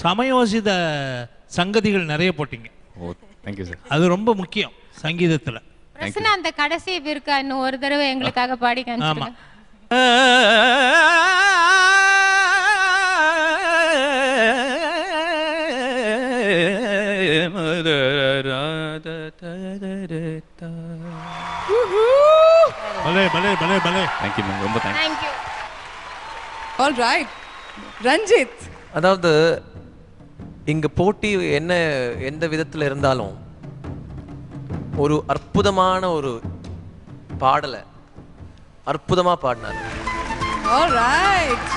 சமயோசித சங்கதிகள் நிறைய போட்டீங்க. ஓ thank you sir. அது ரொம்ப முக்கியம் சங்கீதத்தில். பிரசன்னா அந்த கடைசி இருக்கா இன்னும் ஒரு தடவை எங்களுக்காக பாடி காமிச்சிருங்க. பலே பலே பலே பலே. தேங்க்யூ மேம், ரொம்ப தேங்க்யூ. All right Ranjith. அதாவது இங்க போட்டி என்ன எந்த விதத்துல இருந்தாலும் ஒரு அற்புதமான ஒரு பாடலை அற்புதமா பாடினார். All right.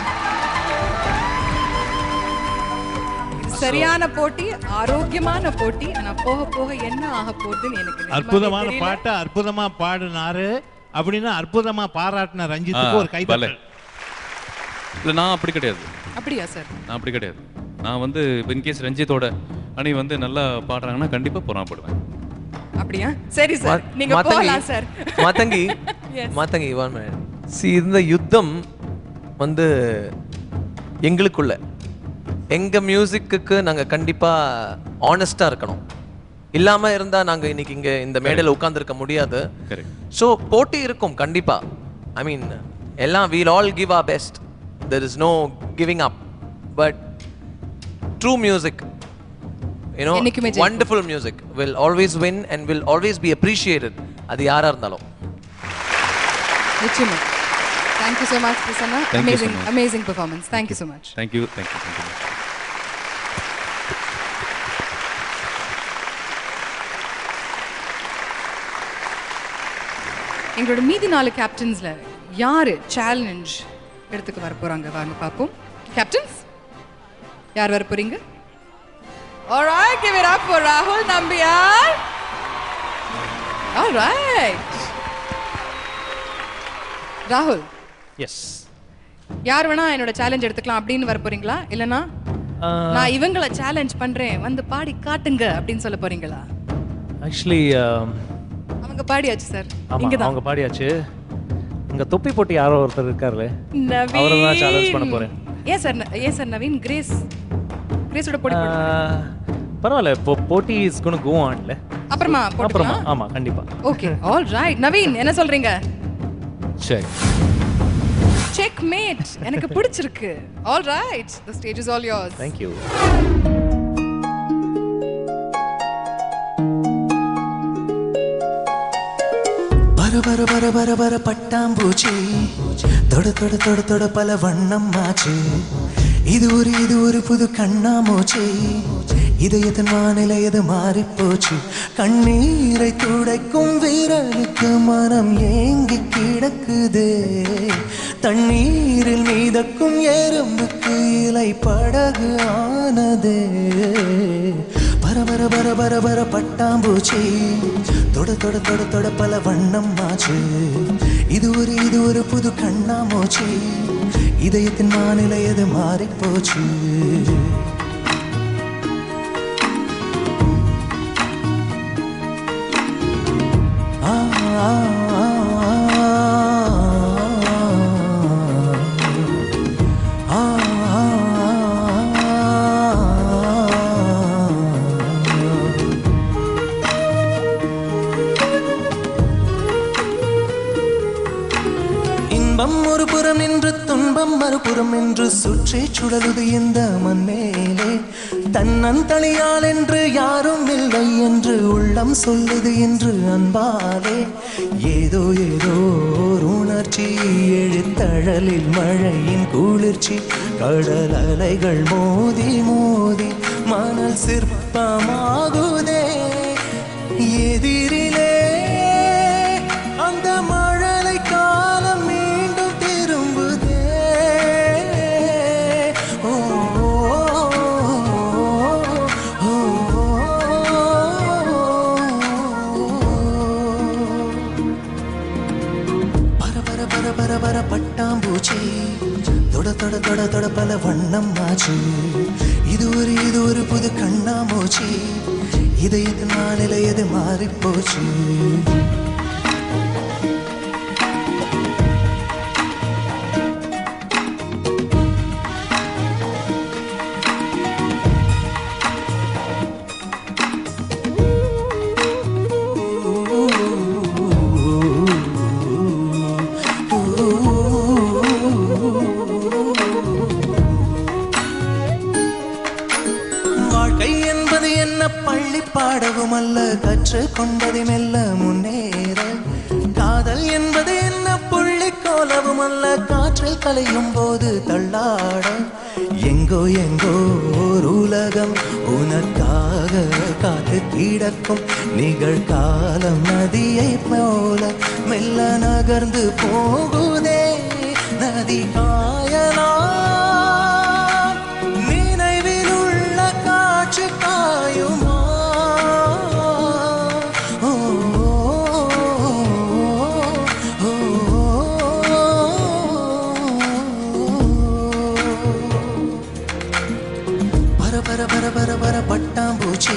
சரியான போட்டி, ஆரோக்கியமான போட்டி. ஆனா போக போக என்ன ஆக போகுதுன்னு எனக்கு அற்புதமான பாட்டை அற்புதமா பாடினாரு அப்படின்னு அற்புதமா பாராட்டின ரஞ்சித்துக்கு ஒரு கைதட்டல். இல்லை நான் அப்படி கிடையாது. அப்படியா சார்? நான் அப்படி கிடையாது. நான் வந்து இன்கேஸ் ரஞ்சித்தோட அணி வந்து நல்லா பாடுறாங்கன்னா கண்டிப்பா பொறாமப்படுவேன். அப்படியா? சரி சார், நீங்க போகலாம் சார். மாதங்கி மாதங்கி இந்த யுத்தம் வந்து எங்களுக்குள்ள எங்க மியூசிக்கு நாங்க கண்டிப்பா ஆனஸ்டா இருக்கணும். இல்லாம இருந்தா நாங்க இன்னைக்கு இங்க இந்த மேடையில் உட்கார்ந்துருக்க முடியாது. ஸோ போட்டி இருக்கும் கண்டிப்பா. ஐ மீன் எல்லாம் we'll all give our best. There is no giving up. But true music, you know, wonderful music will always win and will always be appreciated. அது யாரா இருந்தாலும். நிச்சயமா. Thank you so much Prasanna. Amazing performance. Thank you so much. Thank you. எங்களோட மீதி 4 கேப்டன்ஸ்ல யாரு challenge எடுத்துக்க வர போறாங்க வாங்க பாப்போம். கேப்டன்ஸ் யார் வர போறீங்க? All right, give it up for Rahul Nambiar. All right. ராகுல். எஸ். யார் வேணா என்னோட சேலஞ்ச் எடுத்துக்கலாம் அப்படின்னு வர போறீங்களா? இல்லனா நான் இவங்கள சேலஞ்ச் பண்றேன் வந்து பாடி காட்டுங்க அப்படின்னு சொல்ல போறீங்களா? ஆக்சுவலி அவங்க பாடியாச்சு சார். இங்க தான் அவங்க பாடியாச்சு. இங்க தொப்பி போட்டு யாரோ ஒருத்தர் இருக்காருல, அவரை தான் சேலஞ்ச் பண்ண போறேன். ஏன் சார் நவீன் கிரேஸோட போட்டி பரவாயில்ல. போட்டி இஸ் கோனா கோ ஆன்ல. அப்புறமா ஆமா கண்டிப்பா. Okay all right. நவீன் என்ன சொல்றீங்க? Checkmate. எனக்கு பிடிச்சிருக்கு. All right, the stage is all yours. Thank you. பர பட்டாம்பூச்சி தொட பல வண்ணம் ஆச்சு. இது ஒரு புது கண்ணாமூச்சி. இதயத்தின் வானிலை எது மாறி போச்சு. கண்ணீரை துடைக்கும் வீரனுக்கு மனம் ஏங்கி கிடக்குதே. தண்ணீரில் மீதக்கும் எறும்புக்கு இலை படகு ஆனதே. பர பட்டாம்பூச்சி தொட பல வண்ணம் ஆச்சு. இது ஒரு புது கண்ணாமூச்சி. இதயத்தின் வானிலை எது மாறி போச்சு. இன்பம் ஒரு புறம் நின்று துன்பம் மறுபுறம் என்று சுற்றி சுழலுது இந்த மண்மேலே. தன்னந்தனியால் என்று யாரும் இல்லை என்று உள்ளம் சொல்லுது என்று அன்பாலே. ஏதோ உணர்ச்சி எழுத்தழலில் மழையின் குளிர்ச்சி. கடல் அலைகள் மோதி மணல் சிற்பமாகுதே. எதிரிலே அந்த மழலை காலம் மீண்டும் திரும்புதே. பர பட்டாம்பூச்சி தொட பல வண்ணம் ஆச்சு. இது ஒரு புது கண்ணாமூச்சி. இதயத்தின் வானிலை எது மாறி போச்சு. என்ன பள்ளி பாடவும் அல்ல, கற்று கொண்டது மெல்ல முன்னேற. காதல் என்பது என்ன புள்ளி கோலவும் அல்ல, காற்றில் கலையும் போது தள்ளாட. எங்கோ எங்கோ ஓர் உலகம் உனக்காக காத்து கிடக்கும், நிகழ்காலம் நதியை போல மெல்ல நகர்ந்து போகுதே. நதி காயலா நினைவில் உள்ள காட்சி காயுமா? பர பர பர பர பட்டாம்பூச்சி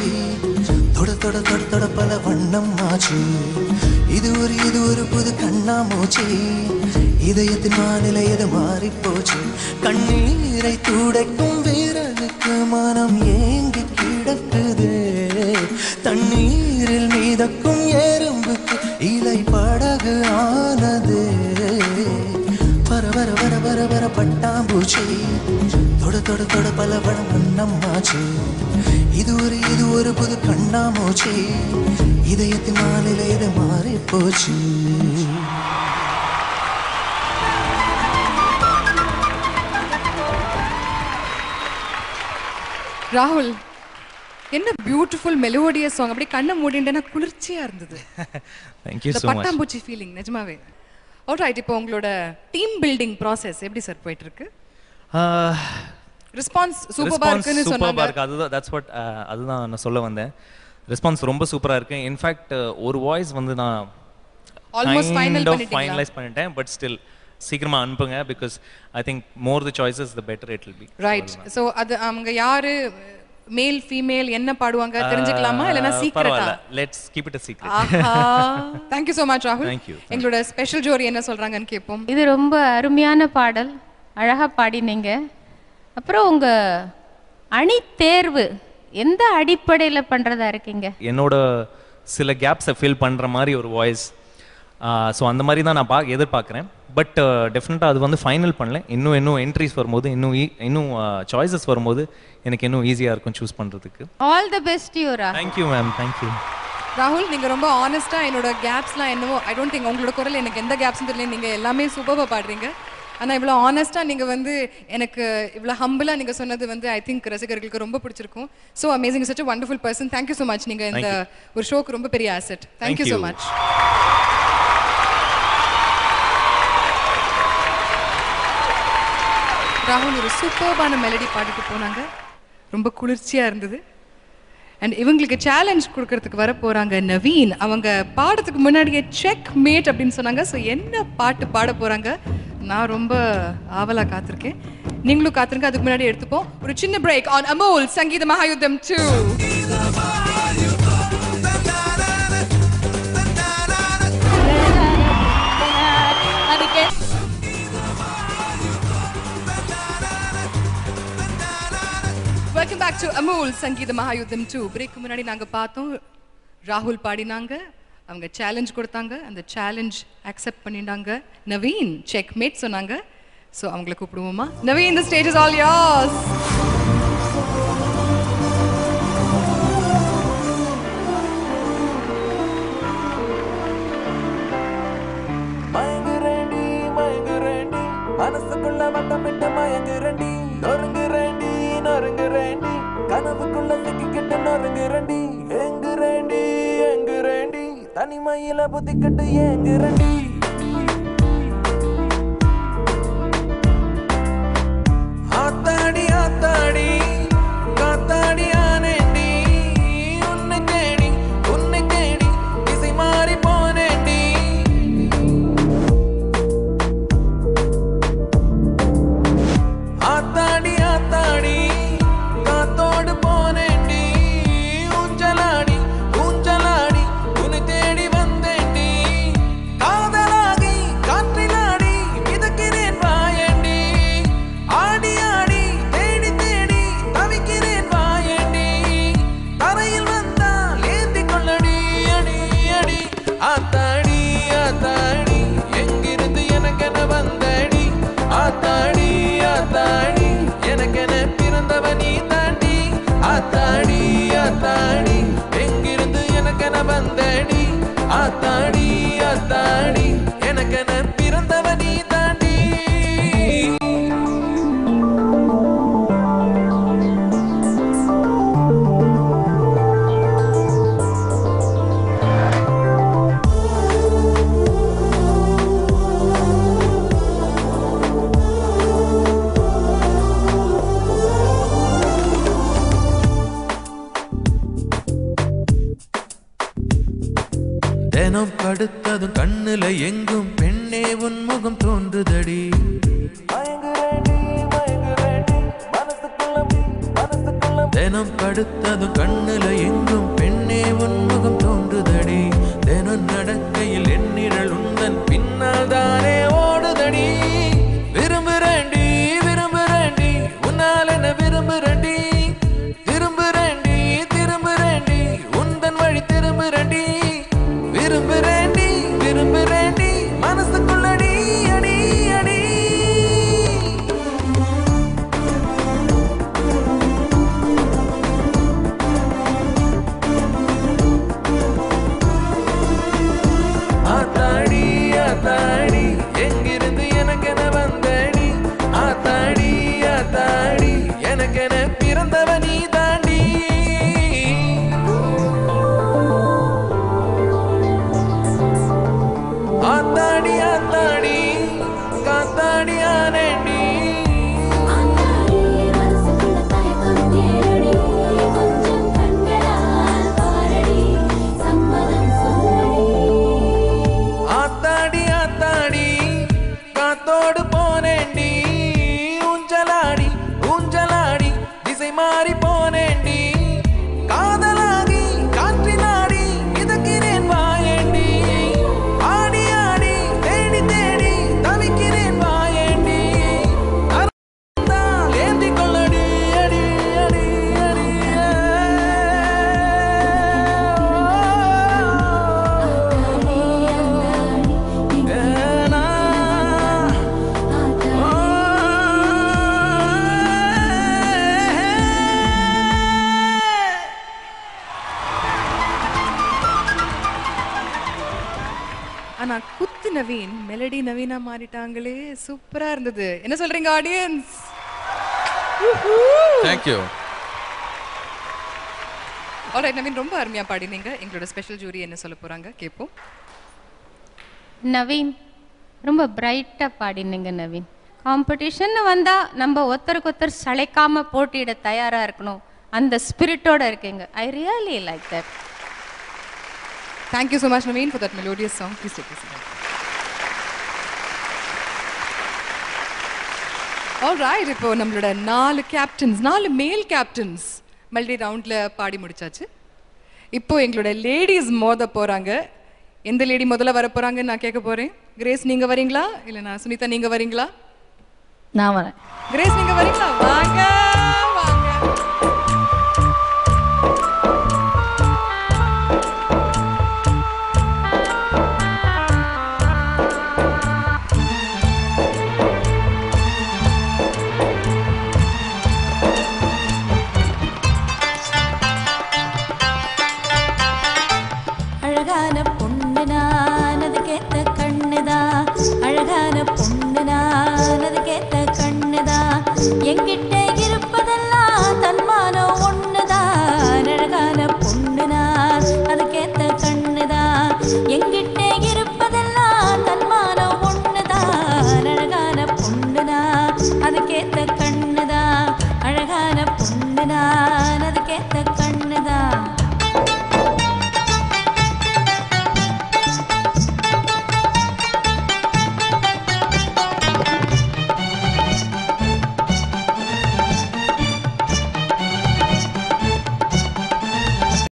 தொட தொட தொட தொட பல வண்ணம் ஆச்சு. இது ஒரு புது கண்ணாமூச்சி, இதயத்தின் வானிலை எது மாறி போச்சு. கண்ணீரை துடைக்கும் வீரனுக்கு மனம் ஏங்கி கிடக்குது, தண்ணீரில் மீதக்கும் எறும்புக்கு இலை படகு ஆனது. பர பர பர பர பர பட்டாம்பூச்சி தொட தொட தொட பல வண்ணம் ஆச்சு. இது ஒரு புது கண்ணாமூச்சி, இதயத்தின் வானிலை எது மாறி போச்சு. ராகுல், என்ன பியூட்டிஃபுல் மெலோடியஸ் சாங். அப்படியே கண்ணை மூடிண்டேன்னா குளிர்ச்சியா இருந்தது. தேங்க்யூ இந்த ஸோ மச். பட்டாம்பூச்சி ஃபீலிங் நிஜமாவே. ஆல்ரைட், இப்போ உங்களோட டீம் பில்டிங் ப்ராசஸ் எப்படி சார் போயிட்டு இருக்கு? ரெஸ்பான்ஸ் சூப்பரா இருக்குன்னு சொன்னாங்க. அதுதான் தட்ஸ் வாட் அதுதான் நான் சொல்ல வந்தேன். ரெஸ்பான்ஸ் ரொம்ப சூப்பரா இருக்கு. இன்ஃபேக்ட் ஒரு வாய்ஸ் வந்து நான் ஆல்மோஸ்ட் ஃபைனலைஸ் பண்ணிட்டேன். பட் ஸ்டில் சீக்கிரமா அனுப்புங்க, because I think more the choices the better it will be. Right. So அது அவங்க யாரு மேல் ஃபீமேல் என்ன பாடுவாங்க தெரிஞ்சுக்கலாமா இல்லனா சீக்ரெட்டா? Let's keep it a secret. Thank you so much ராகுல். Thank you. எங்களோட ஸ்பெஷல் ஜோரி என்ன சொல்றாங்கன்னு கேப்போம். இது ரொம்ப அருமையான பாடல், அழகா பாடினீங்க. அப்புறம் உங்க அணி தேர்வு எந்த அடிப்படையில பண்றதா இருக்கீங்க? என்னோட சில கேப்ஸை ஃபில் பண்ற மாதிரி ஒரு வாய்ஸ், ஸோ அந்த மாதிரி தான் நான் எதிர்பார்க்குறேன். பட் டெஃபினட்டாக அது வந்து ஃபைனல் பண்ணல. இன்னும் என்ட்ரிஸ் வரும்போது இன்னும் சாய்ஸஸ் வரும்போது எனக்கு இன்னும் ஈஸியாக இருக்கும் சூஸ் பண்ணுறதுக்கு. ஆல் தி பெஸ்ட் யூரா. Thank you ma'am, thank you. ராகுல், நீங்க ரொம்ப ஆனஸ்டா என்னோட கேப்ஸ்லாம் என்னவோ ஐ டோன்ட் திங்க் உங்களோட குரல் எனக்கு எந்த கேப்ஸும் தெரியல. நீங்க எல்லாமே சூப்பராக பாடுறீங்க. ஆனால் இவ்வளோ ஆனஸ்ட்டாக நீங்கள் வந்து எனக்கு இவ்வளோ ஹம்பிளாக நீங்கள் சொன்னது வந்து ஐ திங்க் ரசிகர்களுக்கு ரொம்ப பிடிச்சிருக்கும். So amazing, such a wonderful person. Thank you so much. நீங்கள் இந்த ஒரு ஷோக்கு ரொம்ப பெரிய ஆசெட். Thank you so much. ராகுல் ஒரு சூப்பர்பான மெலடி பாடிட்டு போனாங்க, ரொம்ப குளிர்ச்சியாக இருந்தது. அண்ட் இவங்களுக்கு சேலஞ்ச் கொடுக்கறதுக்கு வர போகிறாங்க நவீன். அவங்க பாடத்துக்கு முன்னாடியே செக் மேட் அப்படின்னு சொன்னாங்க. ஸோ என்ன பாட்டு பாட போகிறாங்க நான் ரொம்ப ஆவலாக காத்திருக்கேன். நீங்களும் காத்திருங்க. அதுக்கு முன்னாடி எடுத்துப்போம் ஒரு சின்ன பிரேக் ஆன் அமோல் சங்கீத மகாயுத்தம் 2. வெல்கம் பேக் டு அமோல் சங்கீத மகாயுத்தம் 2. பிரேக்கு முன்னாடி நாங்கள் பார்த்தோம் ராகுல் பாடினாங்க, அவங்க சேலஞ்ச் கொடுத்தாங்க, அந்த சேலஞ்ச் அக்செப்ட் பண்ணிட்டாங்க. நவீன் செக் மேட் சொன்னாங்க. ஸோ அவங்களை கூப்பிடுவோமா? Naveen, the stage is all yours. மனசுக்குள்ள வட்டமிட்ட மயங்குறண்டி, நொறுங்குறண்டி நொறுங்குறண்டி, கனவுக்குள்ள சிக்கிக்கிட்டு நொறுங்குறண்டி, எங்குறண்டி எங்குறண்டி, தனிமையில புத்திக்கிட்டு ஏங்குறண்டி. ஆத்தாடி ஆத்தாடி காத்தாடி ஆனேண்டி, உன்னை தேடி திசை மாறி போனேண்டி. ஆத்தாடி ஆத்தாடி காத்தோடு போனேண்டி, ஊஞ்சலாடி ஊஞ்சலாடி உன்னை தேடி வந்தேண்டி. காதலாகி காற்றிலாடி மிதக்கிறேன் வாயேண்டி, ஆடி ஆடி தேடி தேடி தவிக்கிறேன் வாயேண்டி. தரையில் வந்தால் ஏந்தி கொள்ளடி அடி அடி. ஆத்தாடி ஆத்தாடி எங்கிருந்து எனக்கென வந்தடி, ஆத்தாடி ஆத்தாடி எனக்கென பிறந்தவ நீ தாண்டி. ஆத்தாடி ஆத்தாடி எங்கிருந்து எனக்கென வந்தடி ஆத்தாடி ஆத்தாடி எனக்கென பிறந்தவ நீ தாண்டி தினம் படுத்ததும் கண்ணுல எங்கும் பெண்ணே உன் முகம் தோன்றுதடி தினம் படுத்ததும் கண்ணுல எங்கும் பெண்ணே உன் முகம் தோன்றுதடி தினம் நடக்கையில் எண்ணிரல் உந்தன் பின்னால் தானே ஓடுதடி விரும்புறேண்டி விரும்புறேண்டி உன்னால் என்ன விரும்புறேண்டி திரும்புறேண்டி திரும்புறேண்டி உந்தன் வழி திரும்புறேண்டி விரும்புறேண்டி விரும்புறேண்டி மனசுக்குள்ளடி அடி அடி ஆத்தாடி ஆத்தாடி எங்கிருந்து எனக்கென வந்தடி ஆத்தாடி ஆத்தாடி எனக்கென பிறந்தவ நீ தாண்டி ஆத்தாடி ஆத்தாடி காத்தாடி ஆனேண்டி ஆத்தாடி ஆத்தாடி காத்தோடு போனேண்டி ஊஞ்சலாடி ஊஞ்சலாடி திசை மாறி போனேண்டி காதலாகி காற்றினாடி மிதக்கிறேன் வாயேண்டி ஆடி ஆடி தேடி தேடி தவிக்கிறேன் வாயேண்டி அறந்தால் ஏந்தி கொள்ளடி அடி அடி அடி ஏனா ஆனா குத்து நவீன் மெலடி நவீனா மாறிட்டாங்களே சூப்பரா இருந்தது என்ன சொல்றீங்க ஆடியன்ஸ் தேங்க்யூ. ஆல்ரைட் நவீன் ரொம்ப அருமையா பாடினீங்க எங்களோட ஸ்பெஷல் ஜூரி என்ன சொல்ல போறாங்க கேட்போம் நவீன் ரொம்ப பிரைட்டாக பாடினீங்க நவீன். காம்படிஷன் வந்தால் நம்ம ஒருத்தருக்கு ஒருத்தர் சளைக்காம போட்டியிட தயாராக இருக்கணும், அந்த ஸ்பிரிட்டோட இருக்கீங்க. I really like that. Thank you so much Naveen for that melodious song. Please take a seat. All right, இப்போ நம்மளோட 4 கேப்டன்ஸ் 4 மேல் கேப்டன்ஸ் மல்டி ரவுண்ட்ல பாடி முடிச்சாச்சு. இப்போ எங்களோட லேடிஸ் மோத போறாங்க. எந்த லேடி முதல்ல வர போறாங்கன்னு நான் கேட்க போறேன். கிரேஸ் நீங்க வரீங்களா இல்ல நான் சுனிதா நீங்க வரீங்களா? நான் வரேன். கிரேஸ் நீங்க வரீங்களா? வாங்க.